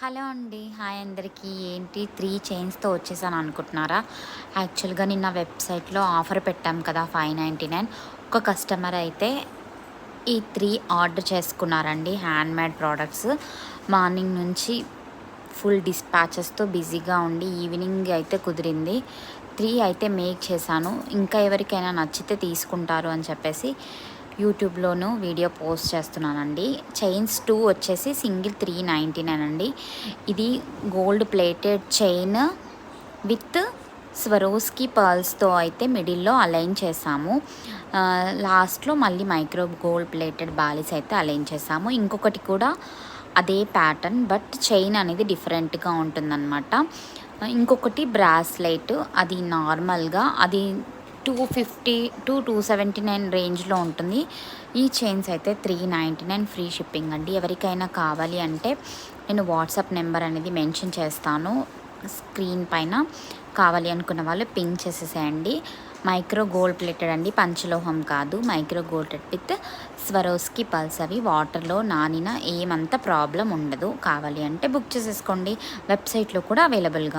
Hello అండి. Hi అందరికీ. ఏంటి 3 చైన్స్‌తో వచ్చేసాను అనుకుంటున్నారా? యాక్చువల్‌గా నిన్న వెబ్‌సైట్‌లో ఆఫర్ పెట్టాం కదా! 599 ఒక కస్టమర్ అయితే ఈ 3 ఆర్డర్ చేసుకున్నారండి. Handmade products. మార్నింగ్ నుంచి ఫుల్ డిస్పాచెస్‌తో బిజీగా ఉండి ఈవినింగ్ అయితే కుదిరింది. 3 అయితే మేక్ చేశాను. ఇంకా ఎవరికైనా నచ్చితే తీసుకుంటారు అని చెప్పేసి యూట్యూబ్‌లోనూ వీడియో పోస్ట్ చేస్తున్నానండి. చైన్స్ 2 వచ్చేసి సింగిల్ 399 అండి. ఇది gold plated chain with Swarovski పర్ల్స్‌తో అయితే మిడిల్‌లో అలైన్ చేశాము. లాస్ట్‌లో మళ్ళీ మైక్రో గోల్డ్ ప్లేటెడ్ బాలీస్ అయితే అలైన్ చేశాము. ఇంకొకటి కూడా అదే ప్యాటర్న్ బట్ చైన్ అనేది డిఫరెంట్‌గా ఉంటుందన్నమాట. ఇంకొకటి బ్రాస్లెట్ అది నార్మల్‌గా అది 250-279 రేంజ్‌లో ఉంటుంది. ఈ చైన్స్ అయితే 399 ఫ్రీ షిప్పింగ్ అండి. ఎవరికైనా కావాలి అంటే నేను వాట్సాప్ నెంబర్ అనేది మెన్షన్ చేస్తాను స్క్రీన్ పైన. కావాలి అనుకున్న వాళ్ళు పింక్ చేసేసేయండి. మైక్రో గోల్డ్ ప్లేటెడ్ అండి, పంచలోహం కాదు. Micro gold with Swarovski pulse. అవి వాటర్లో నానిన ఏమంత ప్రాబ్లం ఉండదు. కావాలి అంటే బుక్ చేసేసుకోండి. వెబ్సైట్లో కూడా అవైలబుల్గా